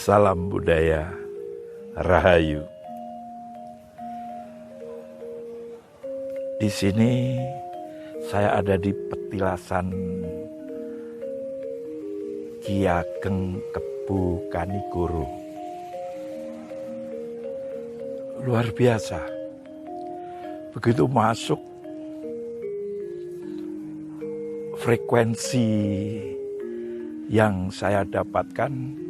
Salam budaya, Rahayu. Di sini saya ada di petilasan Ki Ageng Kebu Kanigoro. Luar biasa. Begitu masuk, frekuensi yang saya dapatkan,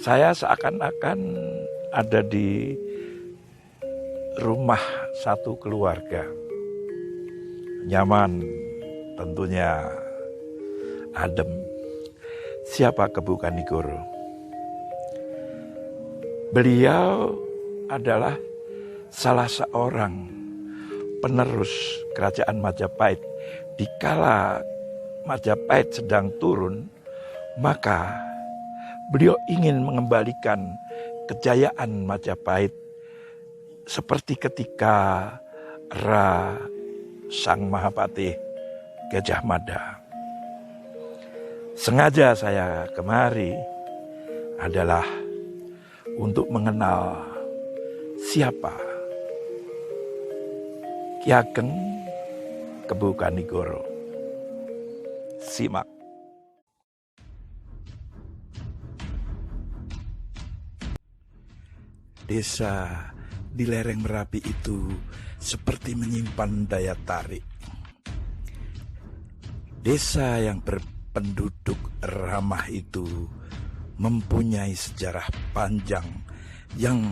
saya seakan-akan ada di rumah satu keluarga. Nyaman, tentunya adem. Siapa Kebu Kanigoro? Beliau adalah salah seorang penerus kerajaan Majapahit. Dikala Majapahit sedang turun, maka beliau ingin mengembalikan kejayaan Majapahit seperti ketika era Sang Mahapatih Gajah Mada. Sengaja saya kemari adalah untuk mengenal siapa Ki Ageng Kebu Kanigoro. Simak. Desa di lereng Merapi itu seperti menyimpan daya tarik. Desa yang berpenduduk ramah itu mempunyai sejarah panjang yang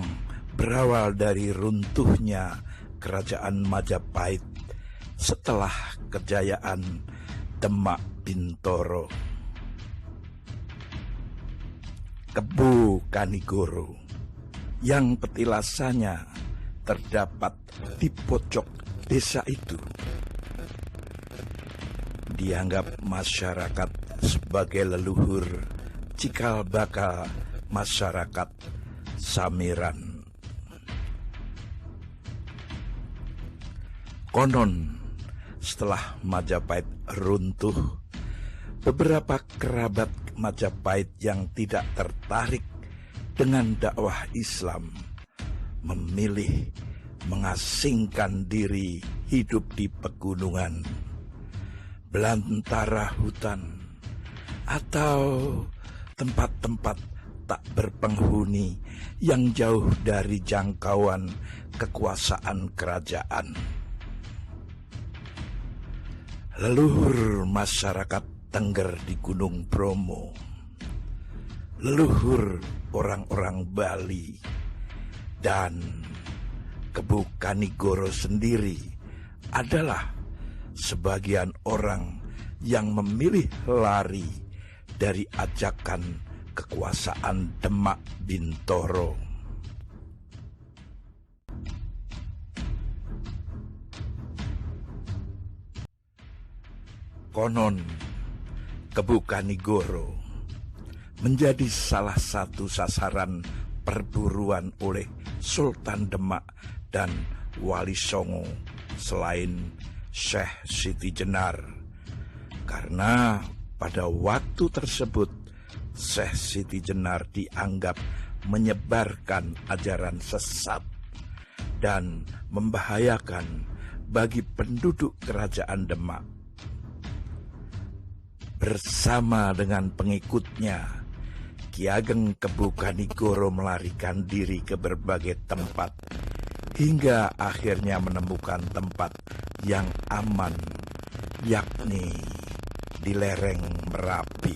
berawal dari runtuhnya kerajaan Majapahit setelah kejayaan Demak Bintoro. Kebu Kanigoro yang petilasannya terdapat di pojok desa itu dianggap masyarakat sebagai leluhur cikal bakal masyarakat Samiran. Konon setelah Majapahit runtuh, beberapa kerabat Majapahit yang tidak tertarik dengan dakwah Islam memilih mengasingkan diri hidup di pegunungan, belantara hutan, atau tempat-tempat tak berpenghuni yang jauh dari jangkauan kekuasaan kerajaan. Leluhur masyarakat Tengger di Gunung Bromo, leluhur orang-orang Bali, dan Kebu Kanigoro sendiri adalah sebagian orang yang memilih lari dari ajakan kekuasaan Demak Bintoro. Konon Kebu Kanigoro menjadi salah satu sasaran perburuan oleh Sultan Demak dan Wali Songo selain Syekh Siti Jenar, karena pada waktu tersebut Syekh Siti Jenar dianggap menyebarkan ajaran sesat dan membahayakan bagi penduduk kerajaan Demak. Bersama dengan pengikutnya, Ki Ageng Kebu Kanigoro melarikan diri ke berbagai tempat hingga akhirnya menemukan tempat yang aman, yakni di lereng Merapi.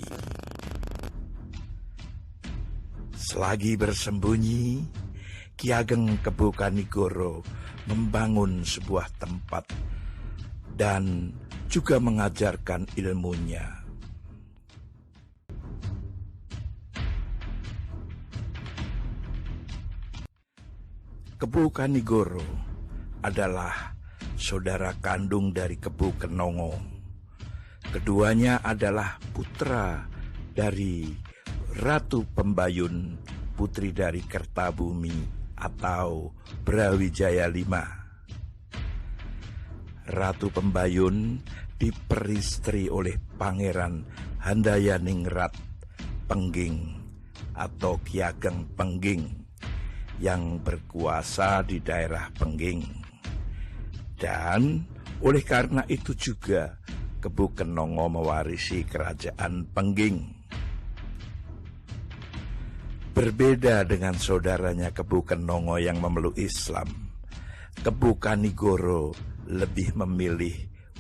Selagi bersembunyi, Ki Ageng Kebu Kanigoro membangun sebuah tempat dan juga mengajarkan ilmunya. Kebu Kanigoro adalah saudara kandung dari Kebu Kenongo. Keduanya adalah putra dari Ratu Pembayun, putri dari Kertabumi atau Brawijaya V. Ratu Pembayun diperistri oleh Pangeran Handayaningrat Pengging atau Ki Ageng Pengging yang berkuasa di daerah Pengging. Dan oleh karena itu juga Kebu Kenongo mewarisi kerajaan Pengging. Berbeda dengan saudaranya Kebu Kenongo yang memeluk Islam, Kebu Kanigoro lebih memilih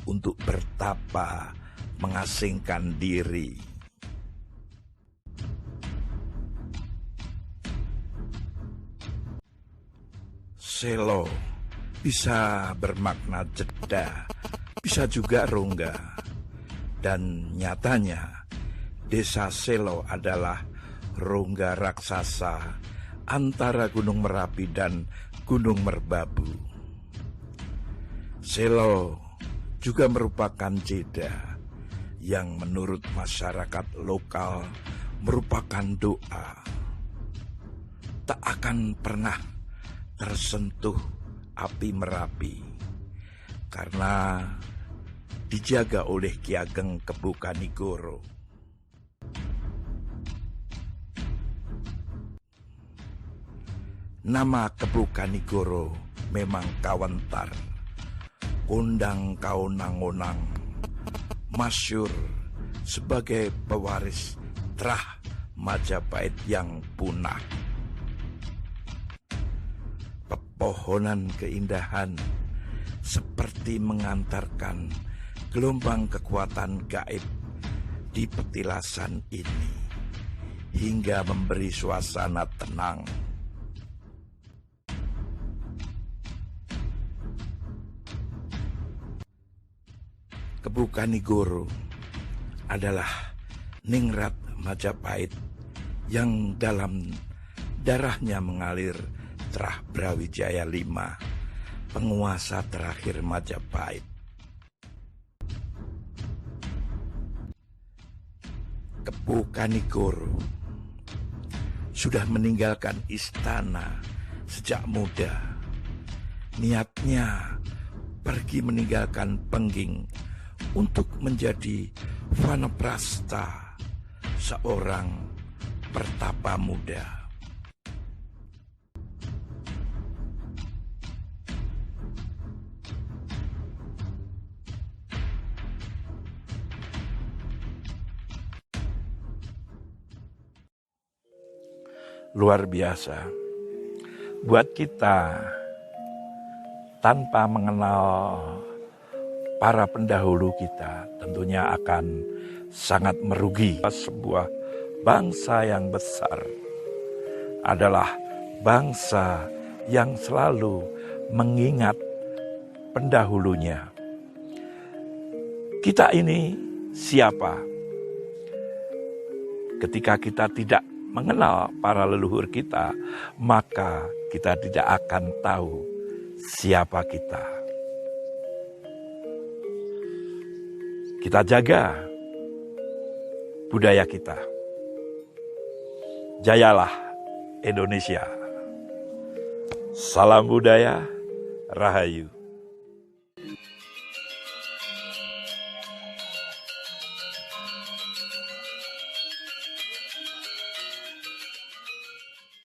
untuk bertapa, mengasingkan diri. Selo bisa bermakna jeda, bisa juga rongga. Dan nyatanya, desa Selo adalah rongga raksasa antara Gunung Merapi dan Gunung Merbabu. Selo juga merupakan jeda yang menurut masyarakat lokal merupakan doa. Tak akan pernah tersentuh api Merapi karena dijaga oleh Ki Ageng Kebu Kanigoro. Nama Kebu Kanigoro memang kawentar, kondang kaonang-onang, masyhur sebagai pewaris Trah Majapahit yang punah. Pepohonan keindahan seperti mengantarkan gelombang kekuatan gaib di petilasan ini hingga memberi suasana tenang. Kebu Kanigoro adalah ningrat Majapahit yang dalam darahnya mengalir Trah Brawijaya V, penguasa terakhir Majapahit. Kebu Kanigoro sudah meninggalkan istana sejak muda. Niatnya pergi meninggalkan Pengging untuk menjadi vanaprastha, seorang pertapa muda. Luar biasa. Buat kita tanpa mengenal para pendahulu kita, tentunya akan sangat merugi. Sebuah bangsa yang besar adalah bangsa yang selalu mengingat pendahulunya. Kita ini siapa? Ketika kita tidak mengenal para leluhur kita, maka kita tidak akan tahu siapa kita. Kita jaga budaya kita. Jayalah Indonesia. Salam budaya, Rahayu.